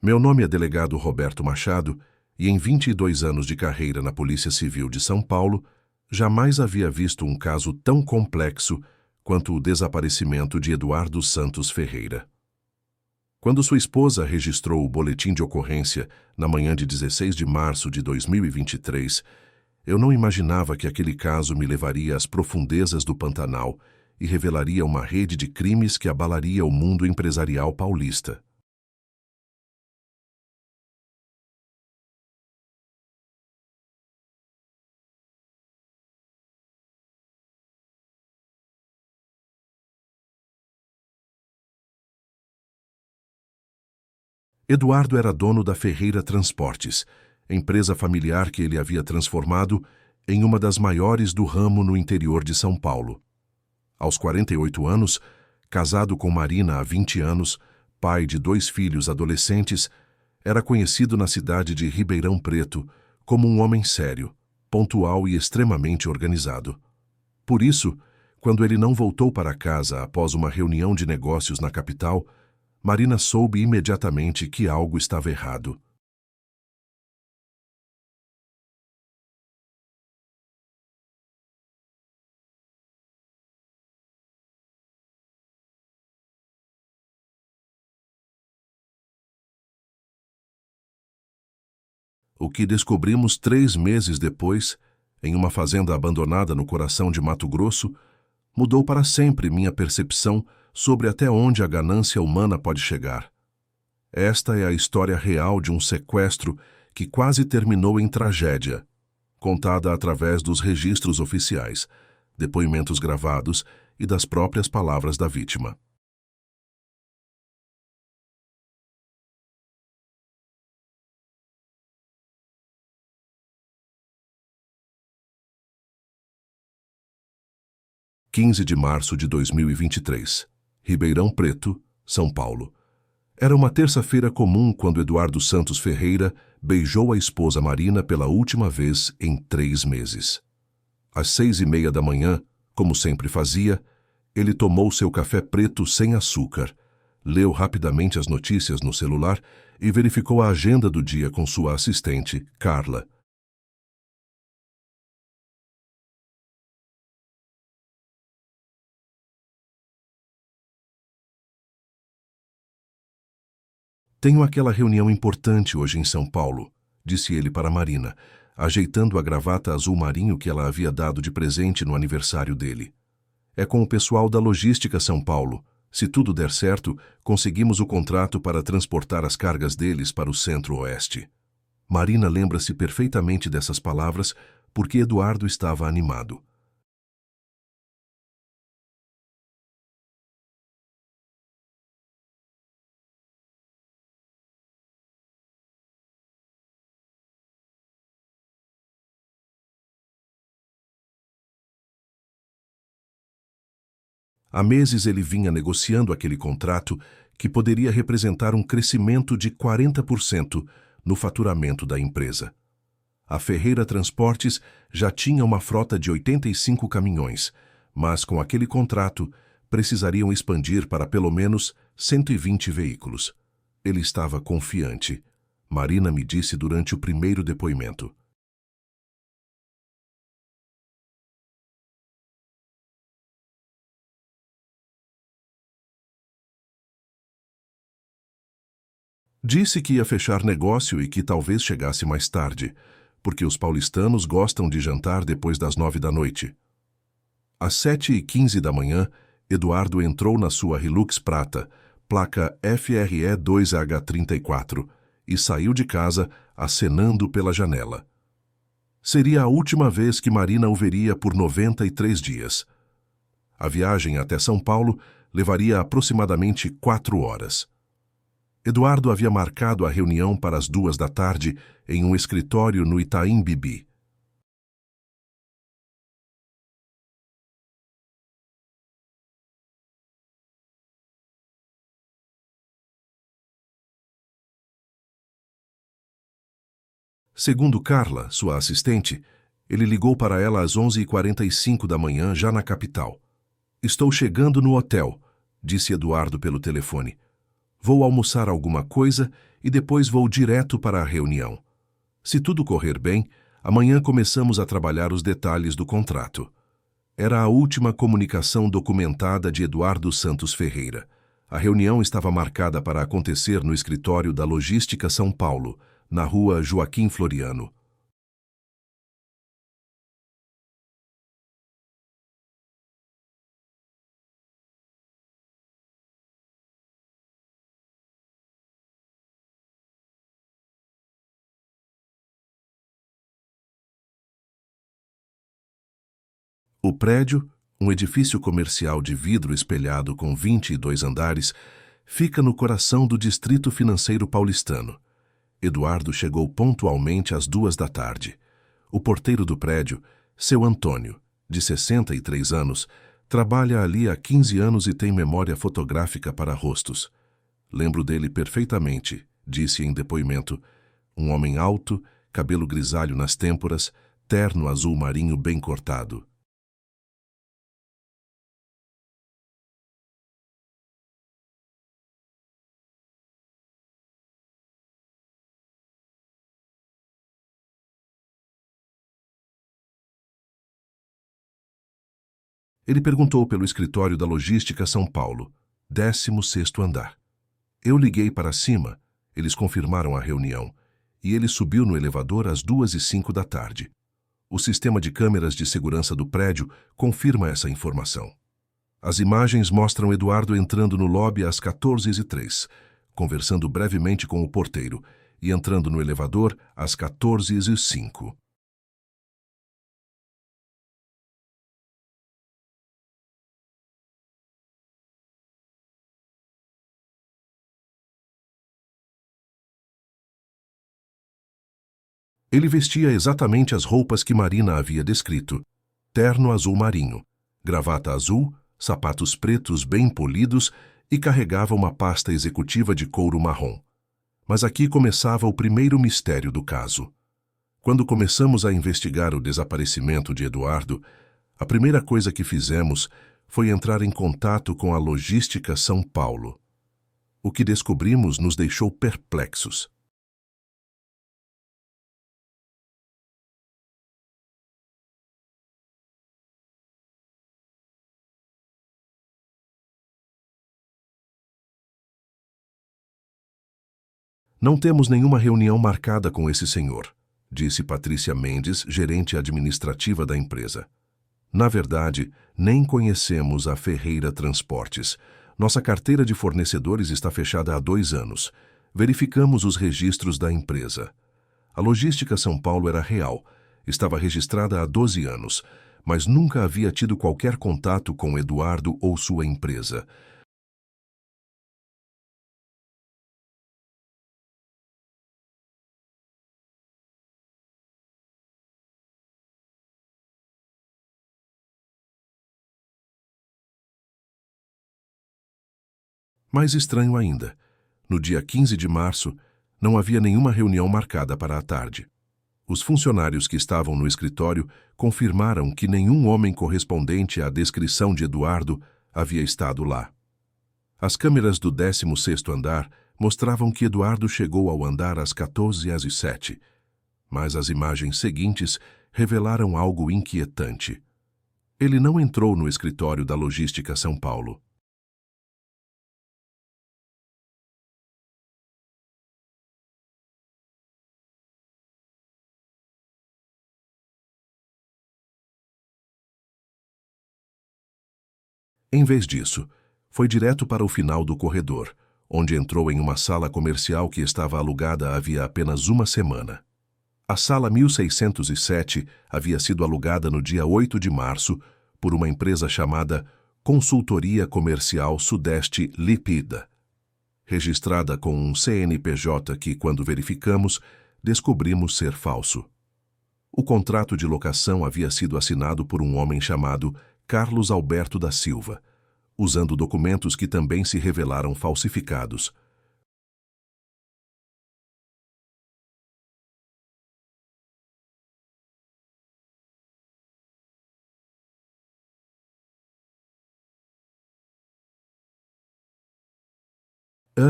Meu nome é delegado Roberto Machado e em 22 anos de carreira na Polícia Civil de São Paulo, jamais havia visto um caso tão complexo quanto o desaparecimento de Eduardo Santos Ferreira. Quando sua esposa registrou o boletim de ocorrência na manhã de 16 de março de 2023, eu não imaginava que aquele caso me levaria às profundezas do Pantanal e revelaria uma rede de crimes que abalaria o mundo empresarial paulista. Eduardo era dono da Ferreira Transportes, empresa familiar que ele havia transformado em uma das maiores do ramo no interior de São Paulo. Aos 48 anos, casado com Marina há 20 anos, pai de 2 filhos adolescentes, era conhecido na cidade de Ribeirão Preto como um homem sério, pontual e extremamente organizado. Por isso, quando ele não voltou para casa após uma reunião de negócios na capital, Marina soube imediatamente que algo estava errado. O que descobrimos 3 meses depois, em uma fazenda abandonada no coração de Mato Grosso, mudou para sempre minha percepção sobre até onde a ganância humana pode chegar. Esta é a história real de um sequestro que quase terminou em tragédia, contada através dos registros oficiais, depoimentos gravados e das próprias palavras da vítima. – 15 de março de 2023, Ribeirão Preto, São Paulo. Era uma terça-feira comum quando Eduardo Santos Ferreira beijou a esposa Marina pela última vez em 3 meses. Às 6:30 da manhã, como sempre fazia, ele tomou seu café preto sem açúcar, leu rapidamente as notícias no celular e verificou a agenda do dia com sua assistente, Carla. Tenho aquela reunião importante hoje em São Paulo, disse ele para Marina, ajeitando a gravata azul marinho que ela havia dado de presente no aniversário dele. É com o pessoal da Logística São Paulo. Se tudo der certo, conseguimos o contrato para transportar as cargas deles para o Centro-Oeste. Marina lembra-se perfeitamente dessas palavras porque Eduardo estava animado. Há meses ele vinha negociando aquele contrato que poderia representar um crescimento de 40% no faturamento da empresa. A Ferreira Transportes já tinha uma frota de 85 caminhões, mas com aquele contrato precisariam expandir para pelo menos 120 veículos. Ele estava confiante. Marina me disse durante o primeiro depoimento. Disse que ia fechar negócio e que talvez chegasse mais tarde, porque os paulistanos gostam de jantar depois das 9 da noite. Às 7:15 da manhã, Eduardo entrou na sua Hilux prata, placa FRE2H34, e saiu de casa acenando pela janela. Seria a última vez que Marina o veria por 93 dias. A viagem até São Paulo levaria aproximadamente 4 horas. Eduardo havia marcado a reunião para as 2 da tarde em um escritório no Itaim Bibi. Segundo Carla, sua assistente, ele ligou para ela às 11:45 da manhã, já na capital. Estou chegando no hotel, disse Eduardo pelo telefone. Vou almoçar alguma coisa e depois vou direto para a reunião. Se tudo correr bem, amanhã começamos a trabalhar os detalhes do contrato. Era a última comunicação documentada de Eduardo Santos Ferreira. A reunião estava marcada para acontecer no escritório da Logística São Paulo, na rua Joaquim Floriano. O prédio, um edifício comercial de vidro espelhado com 22 andares, fica no coração do Distrito Financeiro Paulistano. Eduardo chegou pontualmente às 2 da tarde. O porteiro do prédio, seu Antônio, de 63 anos, trabalha ali há 15 anos e tem memória fotográfica para rostos. Lembro dele perfeitamente, disse em depoimento. Um homem alto, cabelo grisalho nas têmporas, terno azul marinho bem cortado. Ele perguntou pelo escritório da Logística São Paulo, 16º andar. Eu liguei para cima, eles confirmaram a reunião, e ele subiu no elevador às 2:05 da tarde. O sistema de câmeras de segurança do prédio confirma essa informação. As imagens mostram Eduardo entrando no lobby às 14:03, conversando brevemente com o porteiro, e entrando no elevador às 14:05. Ele vestia exatamente as roupas que Marina havia descrito: terno azul marinho, gravata azul, sapatos pretos bem polidos e carregava uma pasta executiva de couro marrom. Mas aqui começava o primeiro mistério do caso. Quando começamos a investigar o desaparecimento de Eduardo, a primeira coisa que fizemos foi entrar em contato com a Logística São Paulo. O que descobrimos nos deixou perplexos. Não temos nenhuma reunião marcada com esse senhor, disse Patrícia Mendes, gerente administrativa da empresa. Na verdade, nem conhecemos a Ferreira Transportes. Nossa carteira de fornecedores está fechada há 2 anos. Verificamos os registros da empresa. A Logística São Paulo era real, estava registrada há 12 anos, mas nunca havia tido qualquer contato com Eduardo ou sua empresa. Mais estranho ainda, no dia 15 de março, não havia nenhuma reunião marcada para a tarde. Os funcionários que estavam no escritório confirmaram que nenhum homem correspondente à descrição de Eduardo havia estado lá. As câmeras do 16º andar mostravam que Eduardo chegou ao andar às 14:07, mas as imagens seguintes revelaram algo inquietante. Ele não entrou no escritório da Logística São Paulo. Em vez disso, foi direto para o final do corredor, onde entrou em uma sala comercial que estava alugada havia apenas uma semana. A sala 1607 havia sido alugada no dia 8 de março por uma empresa chamada Consultoria Comercial Sudeste Lipida, registrada com um CNPJ que, quando verificamos, descobrimos ser falso. O contrato de locação havia sido assinado por um homem chamado Carlos Alberto da Silva, usando documentos que também se revelaram falsificados.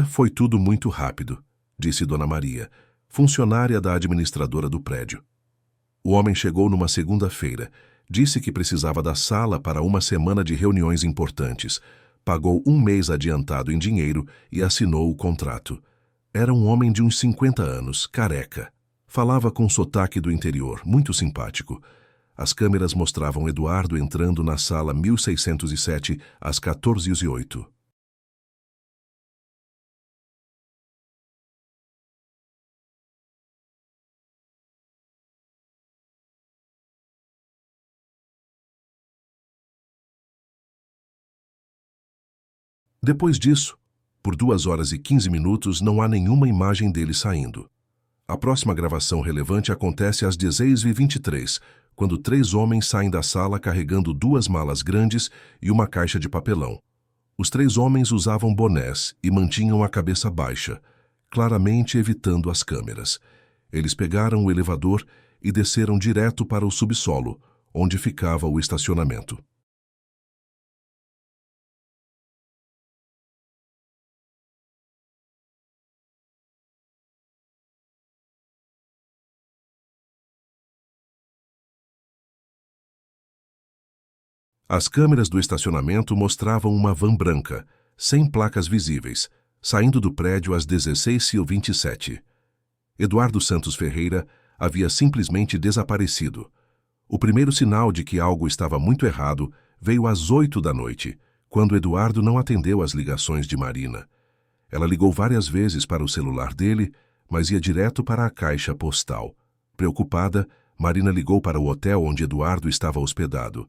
Foi tudo muito rápido, disse Dona Maria, funcionária da administradora do prédio. O homem chegou numa segunda-feira, disse que precisava da sala para uma semana de reuniões importantes, pagou um mês adiantado em dinheiro e assinou o contrato. Era um homem de uns 50 anos, careca. Falava com sotaque do interior, muito simpático. As câmeras mostravam Eduardo entrando na sala 1607 às 14h08. Depois disso, por 2 horas e 15 minutos, não há nenhuma imagem dele saindo. A próxima gravação relevante acontece às 16h23, quando 3 homens saem da sala carregando 2 malas grandes e uma caixa de papelão. Os 3 homens usavam bonés e mantinham a cabeça baixa, claramente evitando as câmeras. Eles pegaram o elevador e desceram direto para o subsolo, onde ficava o estacionamento. As câmeras do estacionamento mostravam uma van branca, sem placas visíveis, saindo do prédio às 16h27. Eduardo Santos Ferreira havia simplesmente desaparecido. O primeiro sinal de que algo estava muito errado veio às 8 da noite, quando Eduardo não atendeu às ligações de Marina. Ela ligou várias vezes para o celular dele, mas ia direto para a caixa postal. Preocupada, Marina ligou para o hotel onde Eduardo estava hospedado.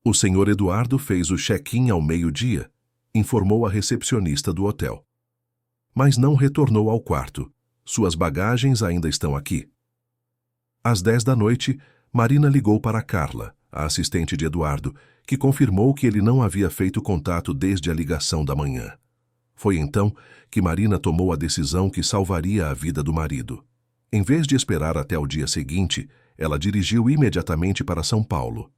O senhor Eduardo fez o check-in ao meio-dia, informou a recepcionista do hotel. Mas não retornou ao quarto. Suas bagagens ainda estão aqui. Às 10 da noite, Marina ligou para Carla, a assistente de Eduardo, que confirmou que ele não havia feito contato desde a ligação da manhã. Foi então que Marina tomou a decisão que salvaria a vida do marido. Em vez de esperar até o dia seguinte, ela dirigiu imediatamente para São Paulo.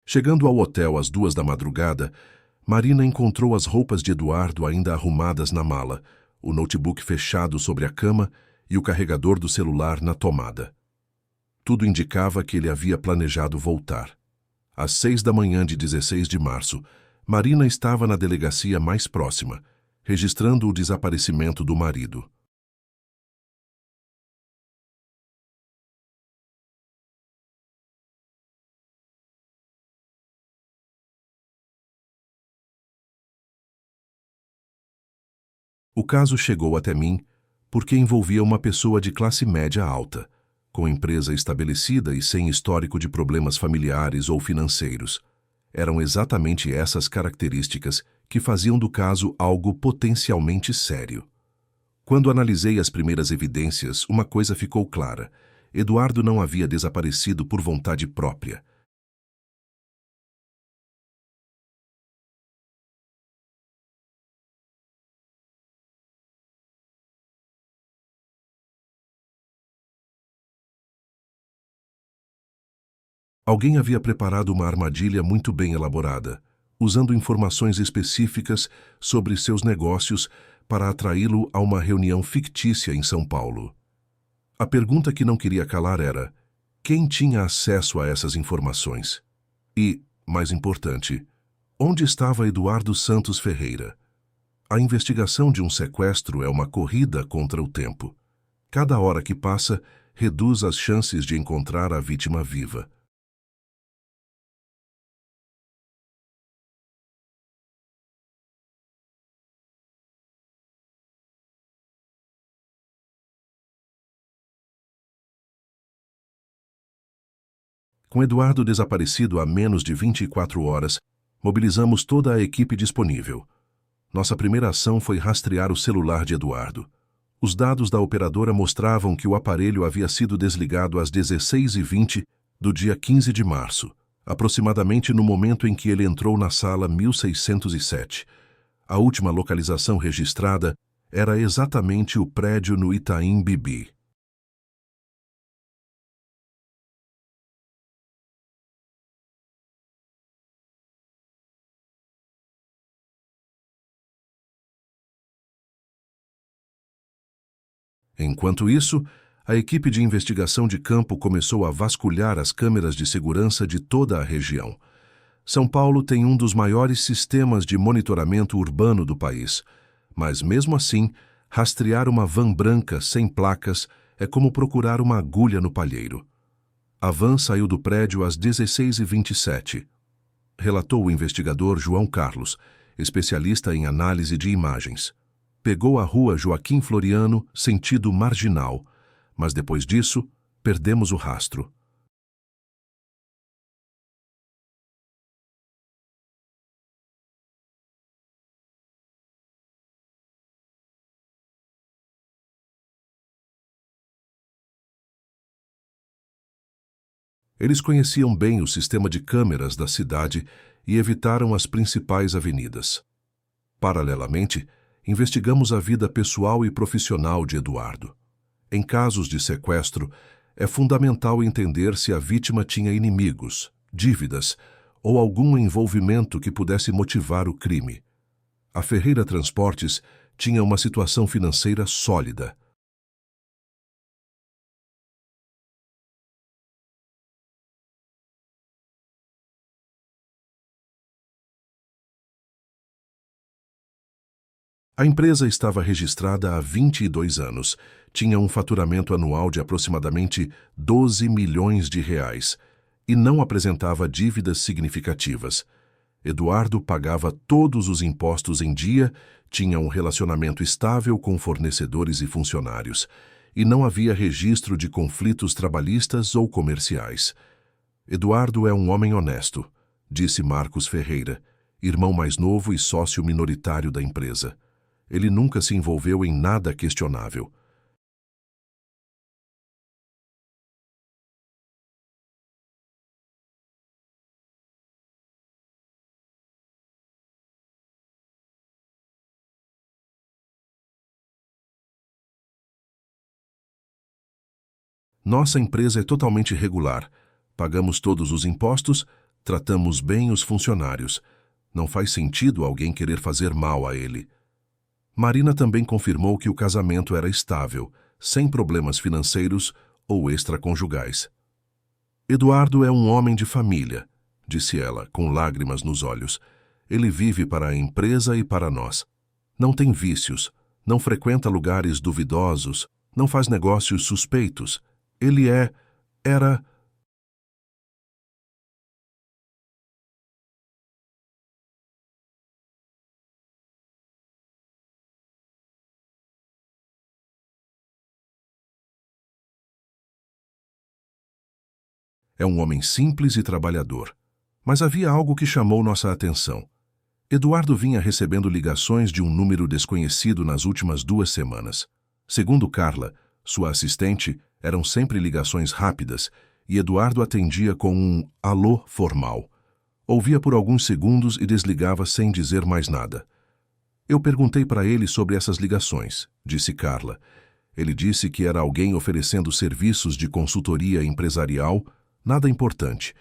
Chegando ao hotel às 2 da madrugada, Marina encontrou as roupas de Eduardo ainda arrumadas na mala, o notebook fechado sobre a cama e o carregador do celular na tomada. Tudo indicava que ele havia planejado voltar. Às 6 da manhã de 16 de março, Marina estava na delegacia mais próxima, registrando o desaparecimento do marido. O caso chegou até mim porque envolvia uma pessoa de classe média alta, com empresa estabelecida e sem histórico de problemas familiares ou financeiros. Eram exatamente essas características que faziam do caso algo potencialmente sério. Quando analisei as primeiras evidências, uma coisa ficou clara: Eduardo não havia desaparecido por vontade própria. Alguém havia preparado uma armadilha muito bem elaborada, usando informações específicas sobre seus negócios para atraí-lo a uma reunião fictícia em São Paulo. A pergunta que não queria calar era: quem tinha acesso a essas informações? E, mais importante, onde estava Eduardo Santos Ferreira? A investigação de um sequestro é uma corrida contra o tempo. Cada hora que passa reduz as chances de encontrar a vítima viva. Com Eduardo desaparecido há menos de 24 horas, Mobilizamos toda a equipe disponível. Nossa primeira ação foi rastrear o celular de Eduardo. Os dados da operadora mostravam que o aparelho havia sido desligado às 16h20 do dia 15 de março, aproximadamente no momento em que ele entrou na sala 1607. A última localização registrada era exatamente o prédio no Itaim Bibi. Enquanto isso, a equipe de investigação de campo começou a vasculhar as câmeras de segurança de toda a região. São Paulo tem um dos maiores sistemas de monitoramento urbano do país, mas mesmo assim, rastrear uma van branca sem placas é como procurar uma agulha no palheiro. A van saiu do prédio às 16h27, relatou o investigador João Carlos, especialista em análise de imagens. Pegou a rua Joaquim Floriano, sentido marginal, mas depois disso, perdemos o rastro. Eles conheciam bem o sistema de câmeras da cidade e evitaram as principais avenidas. Paralelamente, investigamos a vida pessoal e profissional de Eduardo. Em casos de sequestro, é fundamental entender se a vítima tinha inimigos, dívidas ou algum envolvimento que pudesse motivar o crime. A Ferreira Transportes tinha uma situação financeira sólida. A empresa estava registrada há 22 anos, tinha um faturamento anual de aproximadamente 12 milhões de reais e não apresentava dívidas significativas. Eduardo pagava todos os impostos em dia, tinha um relacionamento estável com fornecedores e funcionários, e não havia registro de conflitos trabalhistas ou comerciais. Eduardo é um homem honesto, disse Marcos Ferreira, irmão mais novo e sócio minoritário da empresa. Ele nunca se envolveu em nada questionável. Nossa empresa é totalmente regular. Pagamos todos os impostos, tratamos bem os funcionários. Não faz sentido alguém querer fazer mal a ele. Marina também confirmou que o casamento era estável, sem problemas financeiros ou extraconjugais. Eduardo é um homem de família, disse ela, com lágrimas nos olhos. Ele vive para a empresa e para nós. Não tem vícios, não frequenta lugares duvidosos, não faz negócios suspeitos. Ele era... É um homem simples e trabalhador. Mas havia algo que chamou nossa atenção. Eduardo vinha recebendo ligações de um número desconhecido nas últimas 2 semanas. Segundo Carla, sua assistente, eram sempre ligações rápidas e Eduardo atendia com um alô formal. Ouvia por alguns segundos e desligava sem dizer mais nada. Eu perguntei para ele sobre essas ligações, disse Carla. Ele disse que era alguém oferecendo serviços de consultoria empresarial. Nada importante.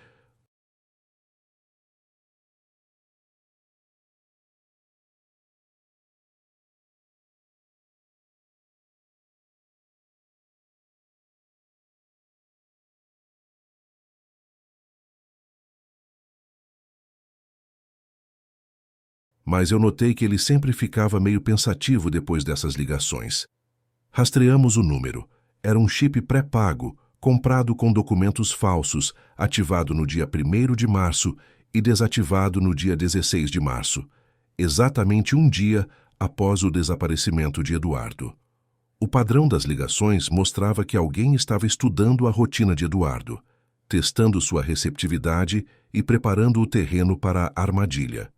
Mas eu notei que ele sempre ficava meio pensativo depois dessas ligações. Rastreamos o número. Era um chip pré-pago, comprado com documentos falsos, ativado no dia 1º de março e desativado no dia 16 de março, exatamente um dia após o desaparecimento de Eduardo. O padrão das ligações mostrava que alguém estava estudando a rotina de Eduardo. testando sua receptividade e preparando o terreno para a armadilha.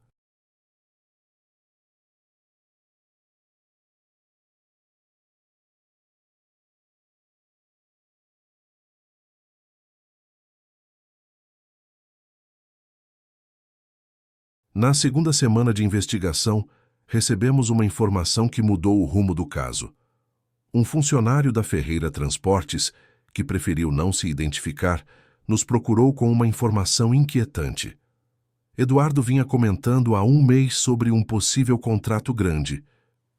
Na segunda semana de investigação, recebemos uma informação que mudou o rumo do caso. Um funcionário da Ferreira Transportes, que preferiu não se identificar, nos procurou com uma informação inquietante. Eduardo vinha comentando há um mês sobre um possível contrato grande,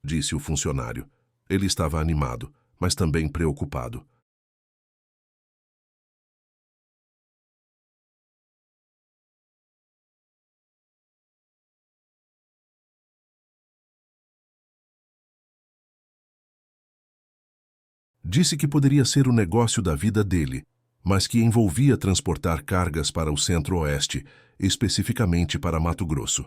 disse o funcionário. Ele estava animado, mas também preocupado. Disse que poderia ser o negócio da vida dele, mas que envolvia transportar cargas para o Centro-Oeste, especificamente para Mato Grosso.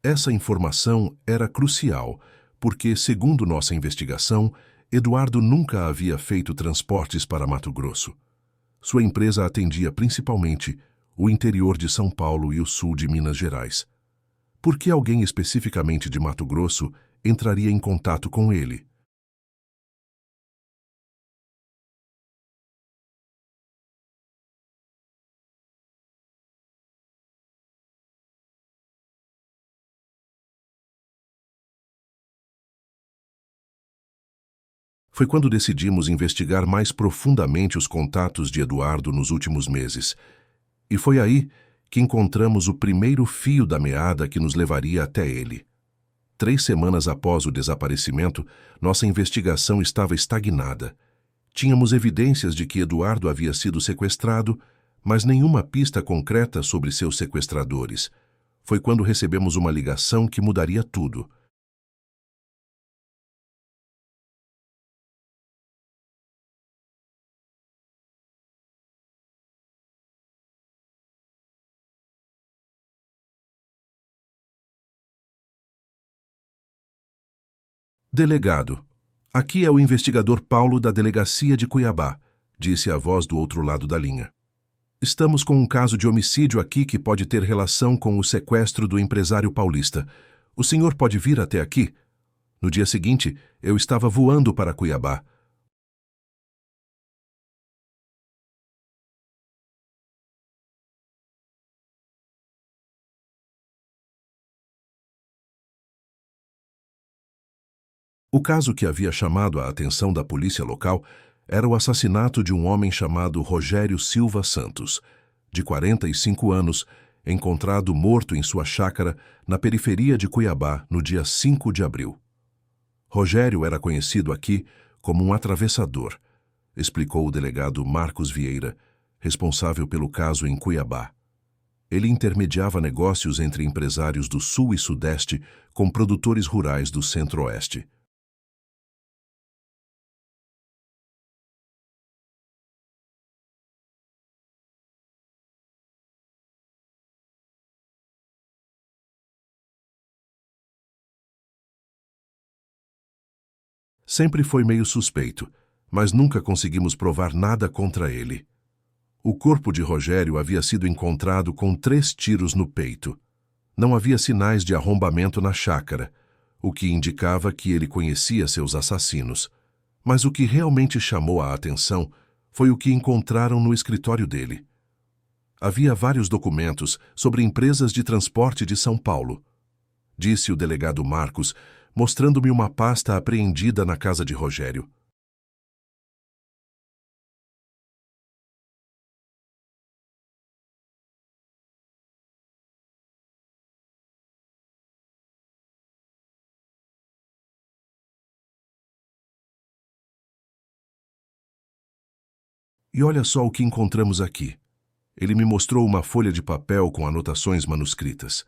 Essa informação era crucial, porque, segundo nossa investigação, Eduardo nunca havia feito transportes para Mato Grosso. Sua empresa atendia principalmente o interior de São Paulo e o sul de Minas Gerais. Por que alguém especificamente de Mato Grosso entraria em contato com ele? Foi quando decidimos investigar mais profundamente os contatos de Eduardo nos últimos meses. E foi aí que encontramos o primeiro fio da meada que nos levaria até ele. 3 semanas após o desaparecimento, nossa investigação estava estagnada. Tínhamos evidências de que Eduardo havia sido sequestrado, mas nenhuma pista concreta sobre seus sequestradores. Foi quando recebemos uma ligação que mudaria tudo. Delegado, aqui é o investigador Paulo da Delegacia de Cuiabá, disse a voz do outro lado da linha. Estamos com um caso de homicídio aqui que pode ter relação com o sequestro do empresário paulista. O senhor pode vir até aqui? No dia seguinte, eu estava voando para Cuiabá. O caso que havia chamado a atenção da polícia local era o assassinato de um homem chamado Rogério Silva Santos, de 45 anos, encontrado morto em sua chácara na periferia de Cuiabá no dia 5 de abril. Rogério era conhecido aqui como um atravessador, explicou o delegado Marcos Vieira, responsável pelo caso em Cuiabá. Ele intermediava negócios entre empresários do Sul e Sudeste com produtores rurais do Centro-Oeste. Sempre foi meio suspeito, mas nunca conseguimos provar nada contra ele. O corpo de Rogério havia sido encontrado com 3 tiros no peito. Não havia sinais de arrombamento na chácara, o que indicava que ele conhecia seus assassinos. Mas o que realmente chamou a atenção foi o que encontraram no escritório dele. Havia vários documentos sobre empresas de transporte de São Paulo, disse o delegado Marcos, mostrando-me uma pasta apreendida na casa de Rogério. E olha só o que encontramos aqui. Ele me mostrou uma folha de papel com anotações manuscritas.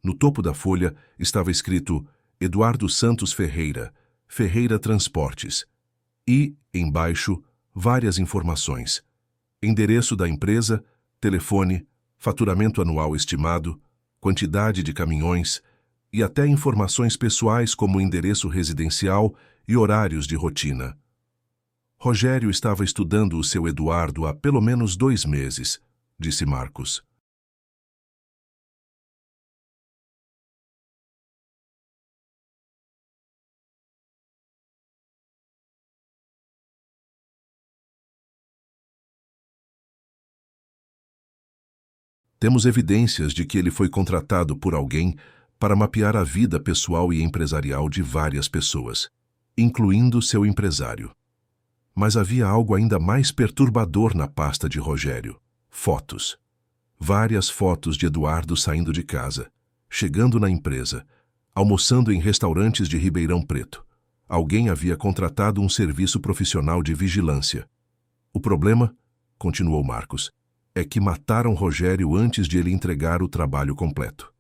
No topo da folha estava escrito Eduardo Santos Ferreira, Ferreira Transportes. E, embaixo, várias informações. Endereço da empresa, telefone, faturamento anual estimado, quantidade de caminhões e até informações pessoais como endereço residencial e horários de rotina. Rogério estava estudando o seu Eduardo há pelo menos 2 meses, disse Marcos. Temos evidências de que ele foi contratado por alguém para mapear a vida pessoal e empresarial de várias pessoas, incluindo seu empresário. Mas havia algo ainda mais perturbador na pasta de Rogério: fotos. Várias fotos de Eduardo saindo de casa, chegando na empresa, almoçando em restaurantes de Ribeirão Preto. Alguém havia contratado um serviço profissional de vigilância. O problema, continuou Marcos, é que mataram Rogério antes de ele entregar o trabalho completo.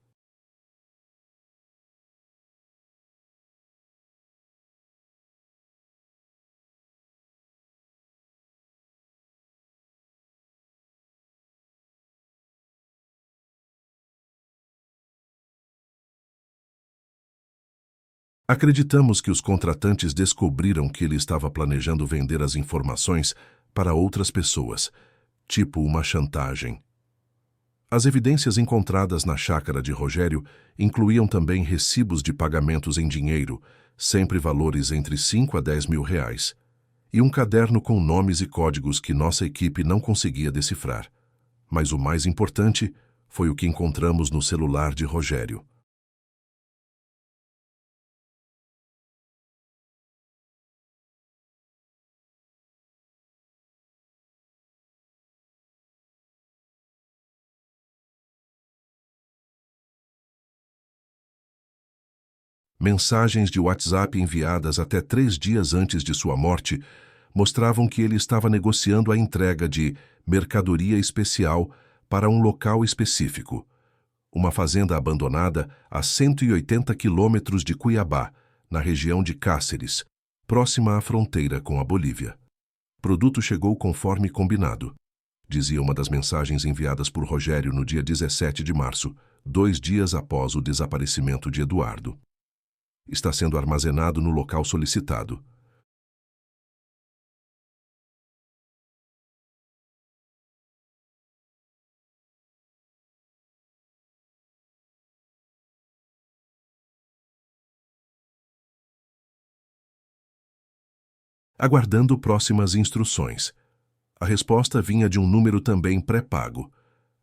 Acreditamos que os contratantes descobriram que ele estava planejando vender as informações para outras pessoas, tipo uma chantagem. As evidências encontradas na chácara de Rogério incluíam também recibos de pagamentos em dinheiro, sempre valores entre 5 a 10 mil reais, e um caderno com nomes e códigos que nossa equipe não conseguia decifrar. Mas o mais importante foi o que encontramos no celular de Rogério. Mensagens de WhatsApp enviadas até 3 dias antes de sua morte mostravam que ele estava negociando a entrega de mercadoria especial para um local específico, uma fazenda abandonada a 180 quilômetros de Cuiabá, na região de Cáceres, próxima à fronteira com a Bolívia. O produto chegou conforme combinado, dizia uma das mensagens enviadas por Rogério no dia 17 de março, 2 dias após o desaparecimento de Eduardo. Está sendo armazenado no local solicitado. Aguardando próximas instruções. A resposta vinha de um número também pré-pago.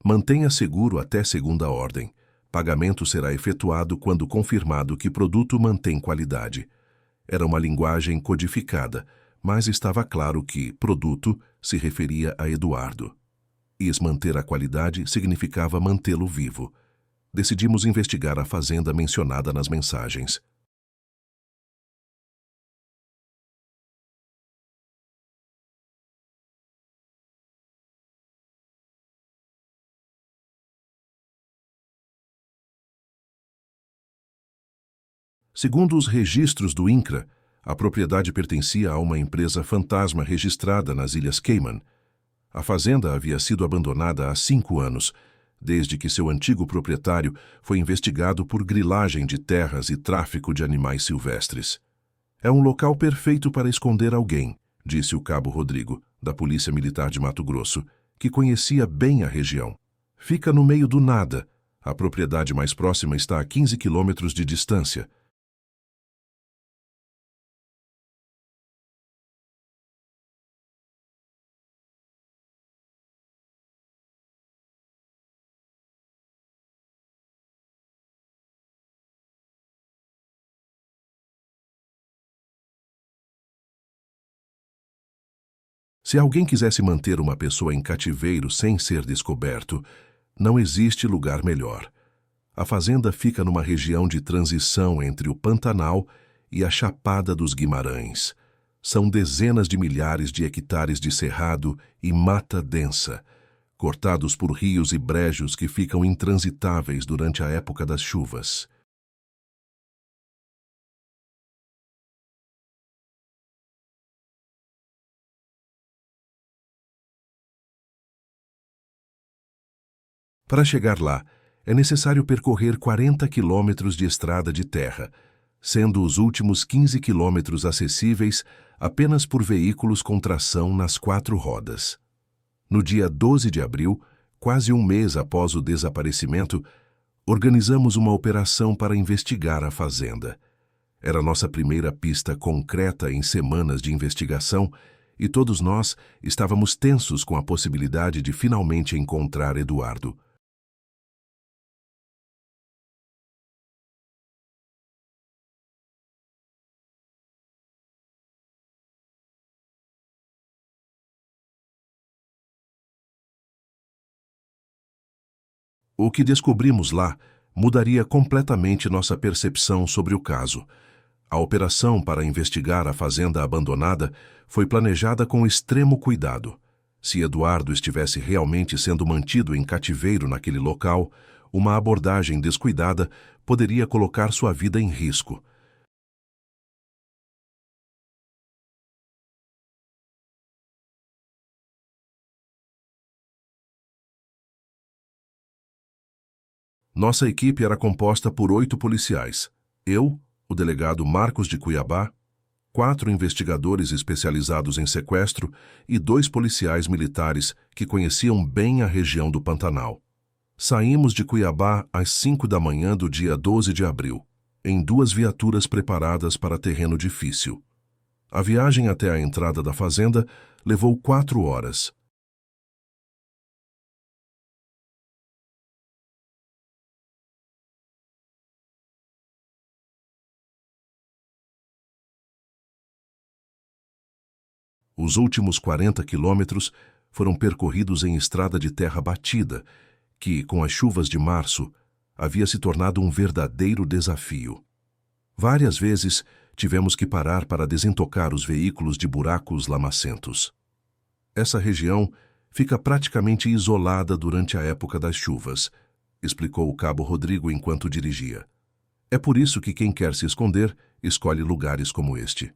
Mantenha seguro até segunda ordem. Pagamento será efetuado quando confirmado que produto mantém qualidade. Era uma linguagem codificada, mas estava claro que produto se referia a Eduardo. E manter a qualidade significava mantê-lo vivo. Decidimos investigar a fazenda mencionada nas mensagens. Segundo os registros do INCRA, a propriedade pertencia a uma empresa fantasma registrada nas Ilhas Cayman. A fazenda havia sido abandonada há 5 anos, desde que seu antigo proprietário foi investigado por grilagem de terras e tráfico de animais silvestres. É um local perfeito para esconder alguém, disse o cabo Rodrigo, da Polícia Militar de Mato Grosso, que conhecia bem a região. Fica no meio do nada. A propriedade mais próxima está a 15 quilômetros de distância. Se alguém quisesse manter uma pessoa em cativeiro sem ser descoberto, não existe lugar melhor. A fazenda fica numa região de transição entre o Pantanal e a Chapada dos Guimarães. São dezenas de milhares de hectares de cerrado e mata densa, cortados por rios e brejos que ficam intransitáveis durante a época das chuvas. Para chegar lá, é necessário percorrer 40 quilômetros de estrada de terra, sendo os últimos 15 quilômetros acessíveis apenas por veículos com tração nas 4 rodas. No dia 12 de abril, quase um mês após o desaparecimento, organizamos uma operação para investigar a fazenda. Era nossa primeira pista concreta em semanas de investigação e todos nós estávamos tensos com a possibilidade de finalmente encontrar Eduardo. O que descobrimos lá mudaria completamente nossa percepção sobre o caso. A operação para investigar a fazenda abandonada foi planejada com extremo cuidado. Se Eduardo estivesse realmente sendo mantido em cativeiro naquele local, uma abordagem descuidada poderia colocar sua vida em risco. Nossa equipe era composta por 8 policiais. Eu, o delegado Marcos de Cuiabá, 4 investigadores especializados em sequestro e 2 policiais militares que conheciam bem a região do Pantanal. Saímos de Cuiabá às 5 da manhã do dia 12 de abril, em 2 viaturas preparadas para terreno difícil. A viagem até a entrada da fazenda levou 4 horas. Os últimos 40 quilômetros foram percorridos em estrada de terra batida, que, com as chuvas de março, havia se tornado um verdadeiro desafio. Várias vezes tivemos que parar para desentocar os veículos de buracos lamacentos. Essa região fica praticamente isolada durante a época das chuvas, explicou o cabo Rodrigo enquanto dirigia. É por isso que quem quer se esconder escolhe lugares como este.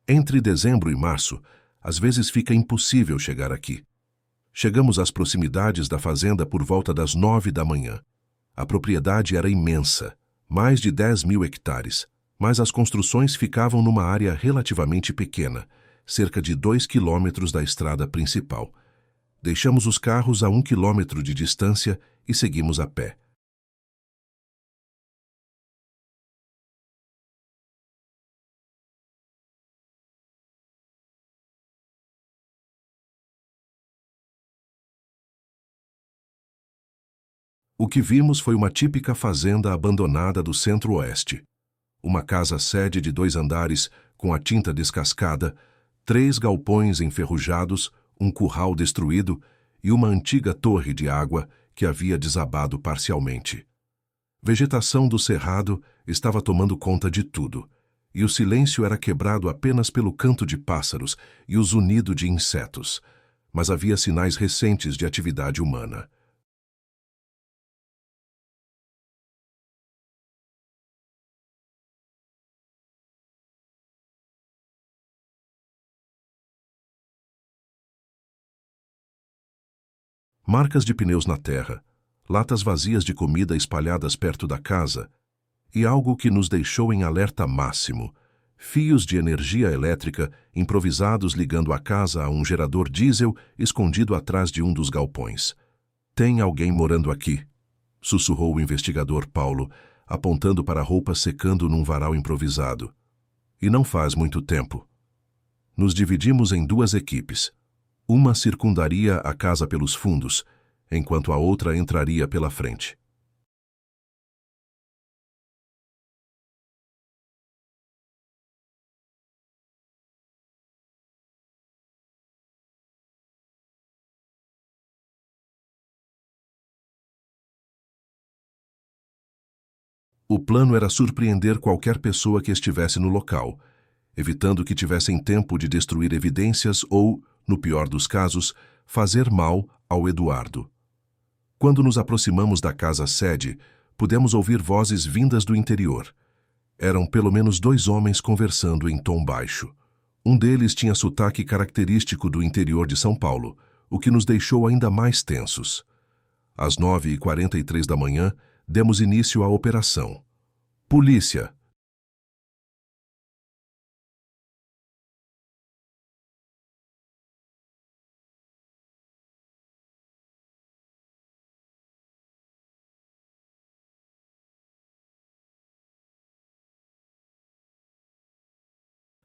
Entre dezembro e março, às vezes fica impossível chegar aqui. Chegamos às proximidades da fazenda por volta das 9 da manhã. A propriedade era imensa, mais de 10.000 hectares, mas as construções ficavam numa área relativamente pequena, cerca de 2 quilômetros da estrada principal. Deixamos os carros a 1 quilômetro de distância e seguimos a pé. O que vimos foi uma típica fazenda abandonada do centro-oeste. Uma casa-sede de 2 andares, com a tinta descascada, 3 galpões enferrujados, um curral destruído e uma antiga torre de água que havia desabado parcialmente. Vegetação do cerrado estava tomando conta de tudo, e o silêncio era quebrado apenas pelo canto de pássaros e o zunido de insetos, mas havia sinais recentes de atividade humana. Marcas de pneus na terra, latas vazias de comida espalhadas perto da casa e algo que nos deixou em alerta máximo: fios de energia elétrica improvisados ligando a casa a um gerador diesel escondido atrás de um dos galpões. "Tem alguém morando aqui", sussurrou o investigador Paulo, apontando para a roupa secando num varal improvisado. "E não faz muito tempo." Nos dividimos em 2 equipes. Uma circundaria a casa pelos fundos, enquanto a outra entraria pela frente. O plano era surpreender qualquer pessoa que estivesse no local, evitando que tivessem tempo de destruir evidências ou, no pior dos casos, fazer mal ao Eduardo. Quando nos aproximamos da casa-sede, pudemos ouvir vozes vindas do interior. Eram pelo menos 2 homens conversando em tom baixo. Um deles tinha sotaque característico do interior de São Paulo, o que nos deixou ainda mais tensos. Às 9h43 da manhã, demos início à operação. Polícia!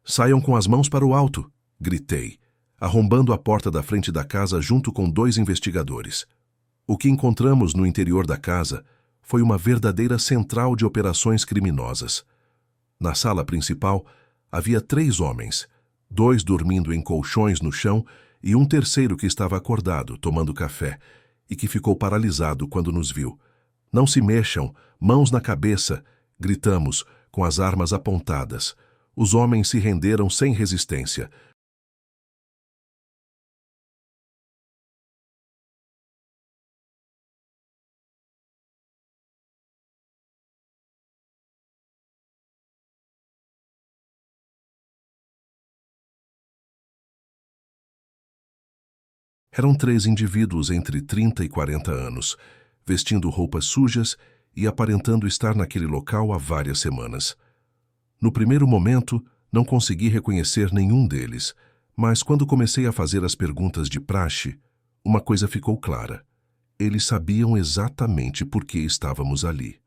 Saiam com as mãos para o alto! Gritei, arrombando a porta da frente da casa junto com 2 investigadores. O que encontramos no interior da casa foi uma verdadeira central de operações criminosas. Na sala principal, havia 3 homens, 2 dormindo em colchões no chão e um terceiro que estava acordado, tomando café, e que ficou paralisado quando nos viu. Não se mexam, mãos na cabeça, gritamos, com as armas apontadas. Os homens se renderam sem resistência. Eram 3 indivíduos entre 30 e 40 anos, vestindo roupas sujas e aparentando estar naquele local há várias semanas. No primeiro momento, não consegui reconhecer nenhum deles, mas quando comecei a fazer as perguntas de praxe, uma coisa ficou clara. Eles sabiam exatamente por que estávamos ali.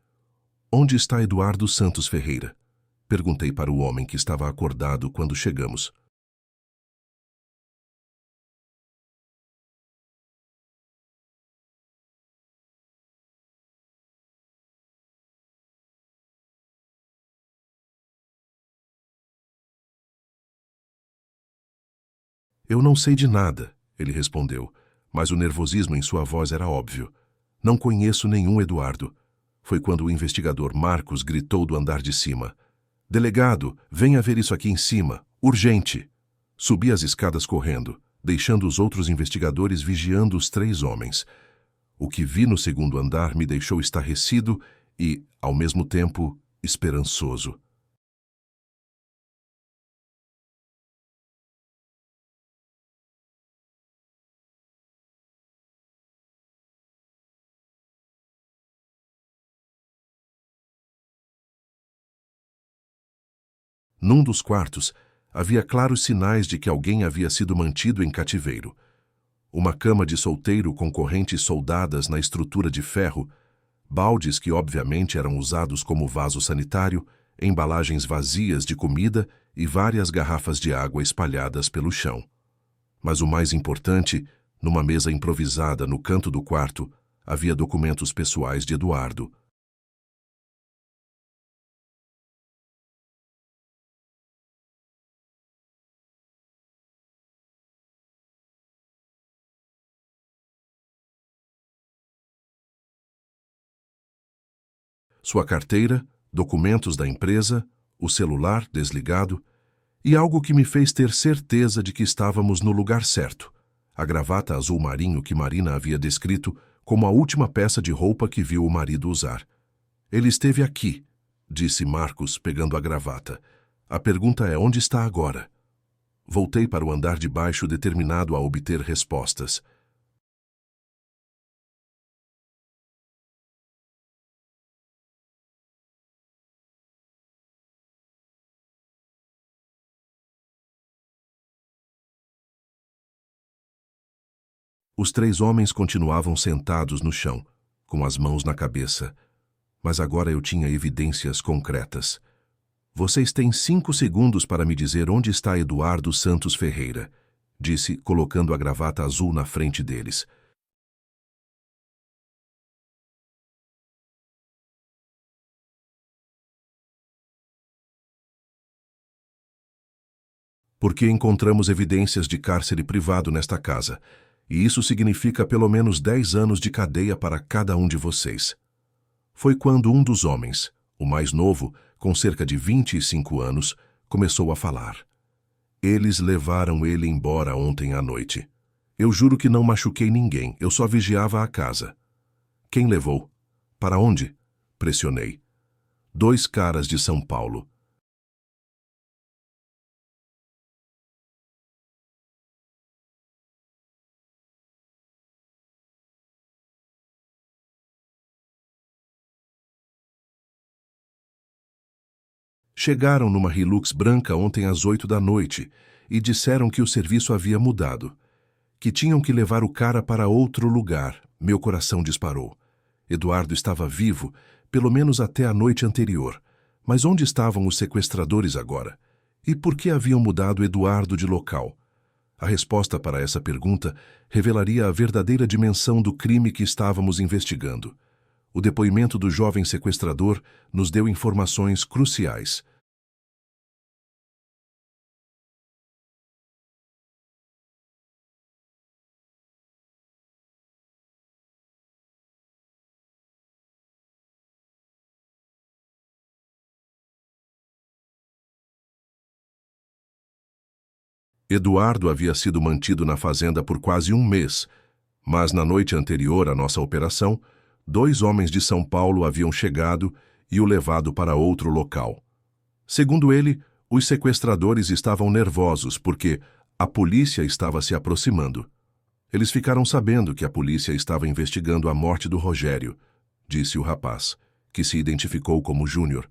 Onde está Eduardo Santos Ferreira? Perguntei para o homem que estava acordado quando chegamos. Eu não sei de nada, ele respondeu, mas o nervosismo em sua voz era óbvio. Não conheço nenhum Eduardo. Foi quando o investigador Marcos gritou do andar de cima. Delegado, venha ver isso aqui em cima. Urgente! Subi as escadas correndo, deixando os outros investigadores vigiando os 3 homens. O que vi no segundo andar me deixou estarrecido e, ao mesmo tempo, esperançoso. Num dos quartos, havia claros sinais de que alguém havia sido mantido em cativeiro. Uma cama de solteiro com correntes soldadas na estrutura de ferro, baldes que obviamente eram usados como vaso sanitário, embalagens vazias de comida e várias garrafas de água espalhadas pelo chão. Mas o mais importante, numa mesa improvisada no canto do quarto, havia documentos pessoais de Eduardo. Sua carteira, documentos da empresa, o celular desligado e algo que me fez ter certeza de que estávamos no lugar certo: a gravata azul marinho que Marina havia descrito como a última peça de roupa que viu o marido usar. Ele esteve aqui, disse Marcos, pegando a gravata. A pergunta é: onde está agora? Voltei para o andar de baixo determinado a obter respostas. Os 3 homens continuavam sentados no chão, com as mãos na cabeça. Mas agora eu tinha evidências concretas. Vocês têm 5 segundos para me dizer onde está Eduardo Santos Ferreira, disse, colocando a gravata azul na frente deles. Porque encontramos evidências de cárcere privado nesta casa, e isso significa pelo menos 10 anos de cadeia para cada um de vocês. Foi quando um dos homens, o mais novo, com cerca de 25 anos, começou a falar. Eles levaram ele embora ontem à noite. Eu juro que não machuquei ninguém, eu só vigiava a casa. Quem levou? Para onde? Pressionei. Dois caras de São Paulo. Chegaram numa Hilux branca ontem às 8 da noite e disseram que o serviço havia mudado, que tinham que levar o cara para outro lugar. Meu coração disparou. Eduardo estava vivo, pelo menos até a noite anterior. Mas onde estavam os sequestradores agora? E por que haviam mudado Eduardo de local? A resposta para essa pergunta revelaria a verdadeira dimensão do crime que estávamos investigando. O depoimento do jovem sequestrador nos deu informações cruciais. Eduardo havia sido mantido na fazenda por quase um mês, mas na noite anterior à nossa operação, dois homens de São Paulo haviam chegado e o levado para outro local. Segundo ele, os sequestradores estavam nervosos porque a polícia estava se aproximando. Eles ficaram sabendo que a polícia estava investigando a morte do Rogério, disse o rapaz, que se identificou como Júnior.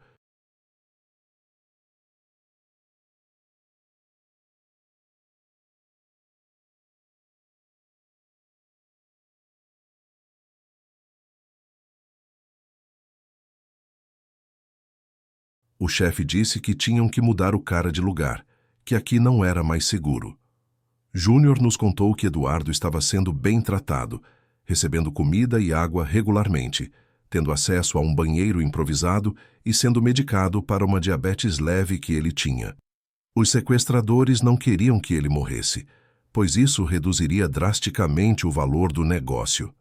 O chefe disse que tinham que mudar o cara de lugar, que aqui não era mais seguro. Júnior nos contou que Eduardo estava sendo bem tratado, recebendo comida e água regularmente, tendo acesso a um banheiro improvisado e sendo medicado para uma diabetes leve que ele tinha. Os sequestradores não queriam que ele morresse, pois isso reduziria drasticamente o valor do negócio.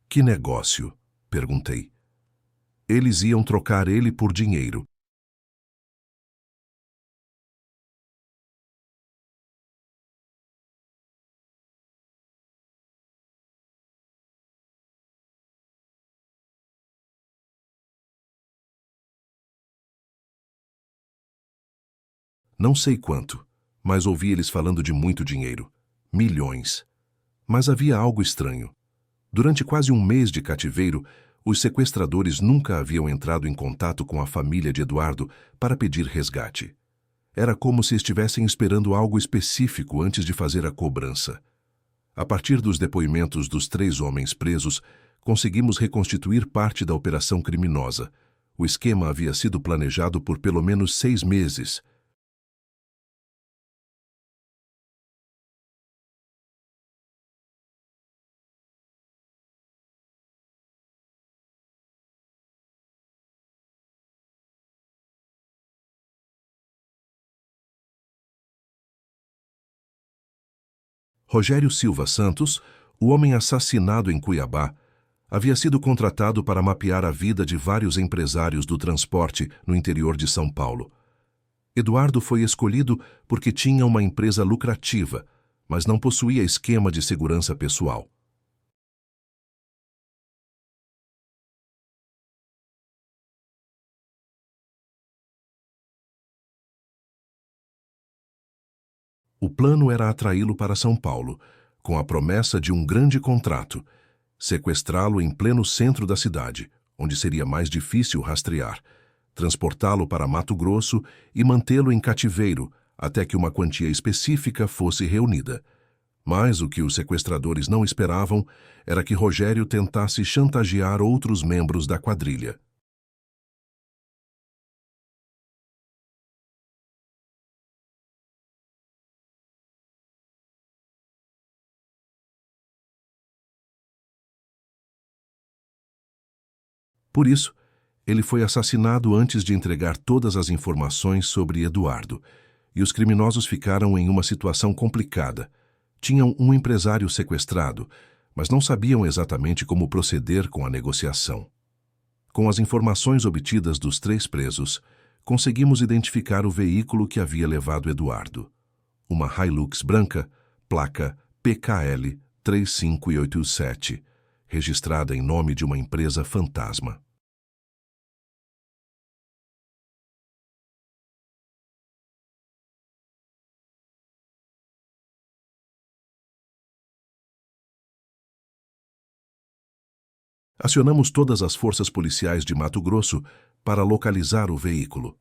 Que negócio? Perguntei. Eles iam trocar ele por dinheiro. Não sei quanto, mas ouvi eles falando de muito dinheiro. Milhões. Mas havia algo estranho. Durante quase um mês de cativeiro, os sequestradores nunca haviam entrado em contato com a família de Eduardo para pedir resgate. Era como se estivessem esperando algo específico antes de fazer a cobrança. A partir dos depoimentos dos três homens presos, conseguimos reconstituir parte da operação criminosa. O esquema havia sido planejado por pelo menos 6 meses. Rogério Silva Santos, o homem assassinado em Cuiabá, havia sido contratado para mapear a vida de vários empresários do transporte no interior de São Paulo. Eduardo foi escolhido porque tinha uma empresa lucrativa, mas não possuía esquema de segurança pessoal. O plano era atraí-lo para São Paulo, com a promessa de um grande contrato, sequestrá-lo em pleno centro da cidade, onde seria mais difícil rastrear, transportá-lo para Mato Grosso e mantê-lo em cativeiro até que uma quantia específica fosse reunida. Mas o que os sequestradores não esperavam era que Rogério tentasse chantagear outros membros da quadrilha. Por isso, ele foi assassinado antes de entregar todas as informações sobre Eduardo, e os criminosos ficaram em uma situação complicada. Tinham um empresário sequestrado, mas não sabiam exatamente como proceder com a negociação. Com as informações obtidas dos três presos, conseguimos identificar o veículo que havia levado Eduardo. Uma Hilux branca, placa PKL 3587, registrada em nome de uma empresa fantasma. Acionamos todas as forças policiais de Mato Grosso para localizar o veículo.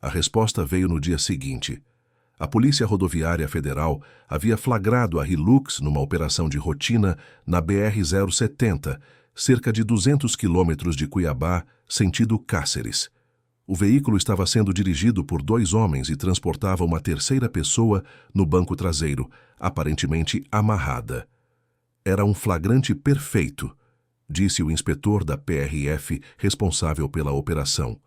A resposta veio no dia seguinte. A Polícia Rodoviária Federal havia flagrado a Hilux numa operação de rotina na BR-070, cerca de 200 quilômetros de Cuiabá, sentido Cáceres. O veículo estava sendo dirigido por 2 homens e transportava uma terceira pessoa no banco traseiro, aparentemente amarrada. Era um flagrante perfeito, disse o inspetor da PRF responsável pela operação.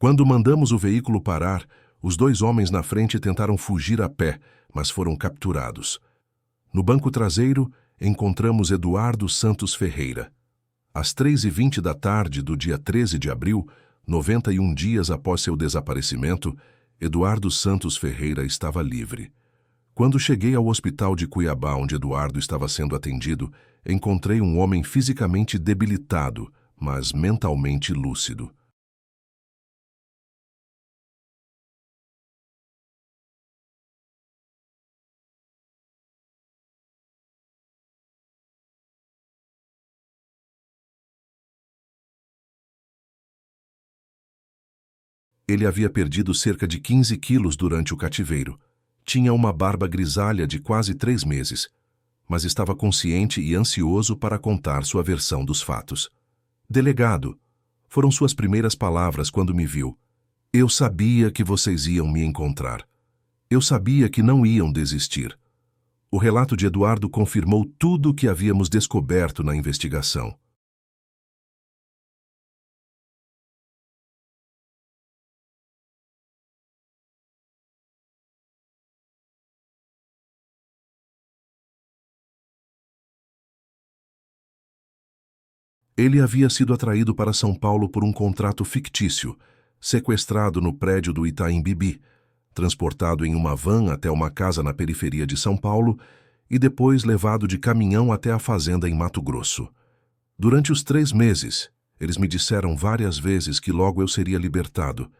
Quando mandamos o veículo parar, os 2 homens na frente tentaram fugir a pé, mas foram capturados. No banco traseiro, encontramos Eduardo Santos Ferreira. Às 3h20 da tarde do dia 13 de abril, 91 dias após seu desaparecimento, Eduardo Santos Ferreira estava livre. Quando cheguei ao hospital de Cuiabá, onde Eduardo estava sendo atendido, encontrei um homem fisicamente debilitado, mas mentalmente lúcido. Ele havia perdido cerca de 15 quilos durante o cativeiro. Tinha uma barba grisalha de quase 3 meses, mas estava consciente e ansioso para contar sua versão dos fatos. Delegado, foram suas primeiras palavras quando me viu. Eu sabia que vocês iam me encontrar. Eu sabia que não iam desistir. O relato de Eduardo confirmou tudo o que havíamos descoberto na investigação. Ele havia sido atraído para São Paulo por um contrato fictício, sequestrado no prédio do Itaim Bibi, transportado em uma van até uma casa na periferia de São Paulo e depois levado de caminhão até a fazenda em Mato Grosso. Durante os 3 meses, eles me disseram várias vezes que logo eu seria libertado,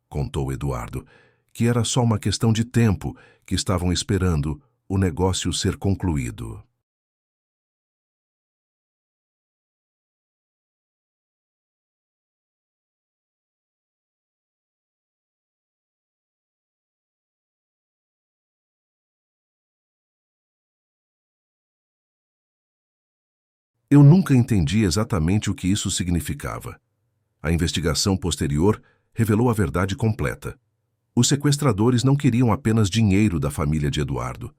contou Eduardo, que era só uma questão de tempo que estavam esperando o negócio ser concluído. Eu nunca entendi exatamente o que isso significava. A investigação posterior revelou a verdade completa. Os sequestradores não queriam apenas dinheiro da família de Eduardo.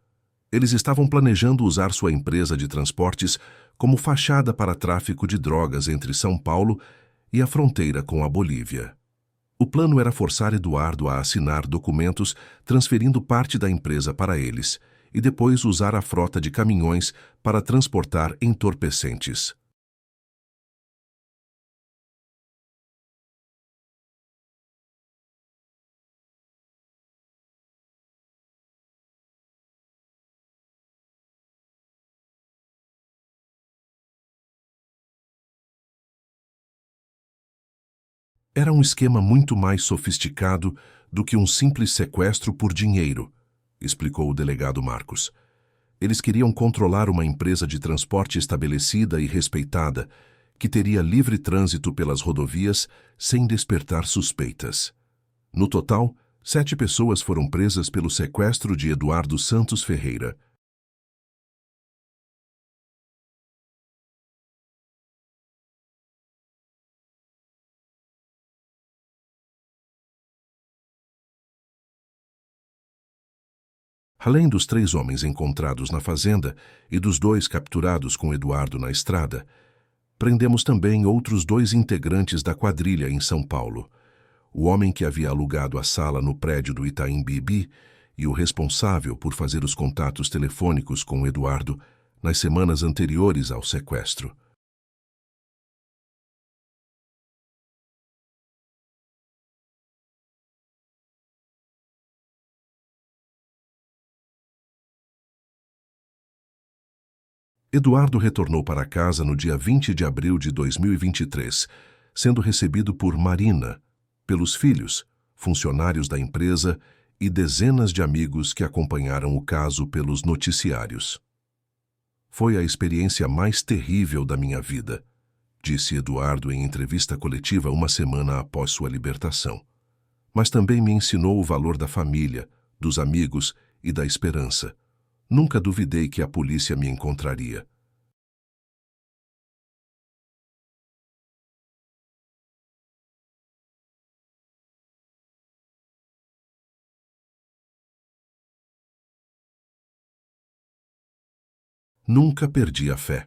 Eles estavam planejando usar sua empresa de transportes como fachada para tráfico de drogas entre São Paulo e a fronteira com a Bolívia. O plano era forçar Eduardo a assinar documentos transferindo parte da empresa para eles e depois usar a frota de caminhões para transportar entorpecentes. Era um esquema muito mais sofisticado do que um simples sequestro por dinheiro, explicou o delegado Marcos. Eles queriam controlar uma empresa de transporte estabelecida e respeitada, que teria livre trânsito pelas rodovias sem despertar suspeitas. No total, 7 pessoas foram presas pelo sequestro de Eduardo Santos Ferreira. Além dos 3 homens encontrados na fazenda e dos 2 capturados com Eduardo na estrada, prendemos também outros 2 integrantes da quadrilha em São Paulo. O homem que havia alugado a sala no prédio do Itaim Bibi e o responsável por fazer os contatos telefônicos com Eduardo nas semanas anteriores ao sequestro. Eduardo retornou para casa no dia 20 de abril de 2023, sendo recebido por Marina, pelos filhos, funcionários da empresa e dezenas de amigos que acompanharam o caso pelos noticiários. Foi a experiência mais terrível da minha vida, disse Eduardo em entrevista coletiva uma semana após sua libertação. Mas também me ensinou o valor da família, dos amigos e da esperança. Nunca duvidei que a polícia me encontraria. Nunca perdi a fé.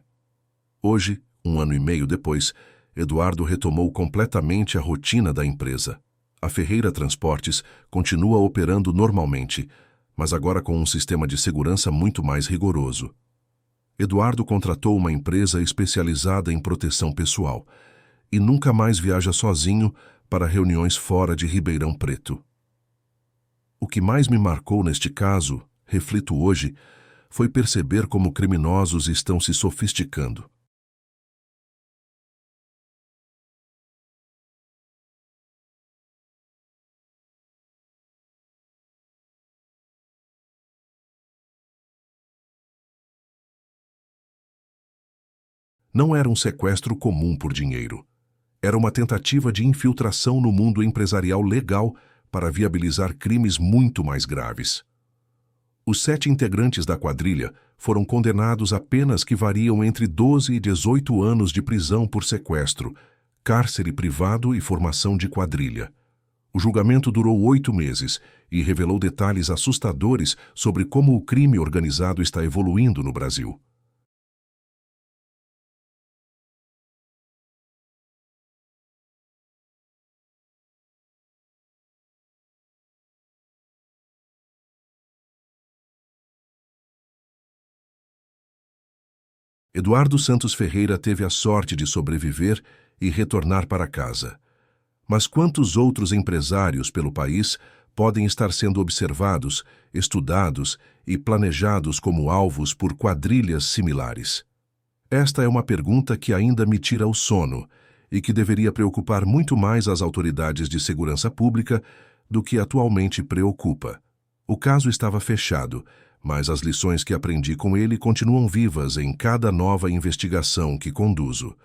Hoje, 1 ano e meio depois, Eduardo retomou completamente a rotina da empresa. A Ferreira Transportes continua operando normalmente, mas agora com um sistema de segurança muito mais rigoroso. Eduardo contratou uma empresa especializada em proteção pessoal e nunca mais viaja sozinho para reuniões fora de Ribeirão Preto. O que mais me marcou neste caso, reflito hoje, foi perceber como criminosos estão se sofisticando. Não era um sequestro comum por dinheiro. Era uma tentativa de infiltração no mundo empresarial legal para viabilizar crimes muito mais graves. Os 7 integrantes da quadrilha foram condenados a penas que variam entre 12 e 18 anos de prisão por sequestro, cárcere privado e formação de quadrilha. O julgamento durou 8 meses e revelou detalhes assustadores sobre como o crime organizado está evoluindo no Brasil. Eduardo Santos Ferreira teve a sorte de sobreviver e retornar para casa. Mas quantos outros empresários pelo país podem estar sendo observados, estudados e planejados como alvos por quadrilhas similares? Esta é uma pergunta que ainda me tira o sono e que deveria preocupar muito mais as autoridades de segurança pública do que atualmente preocupa. O caso estava fechado, mas as lições que aprendi com ele continuam vivas em cada nova investigação que conduzo.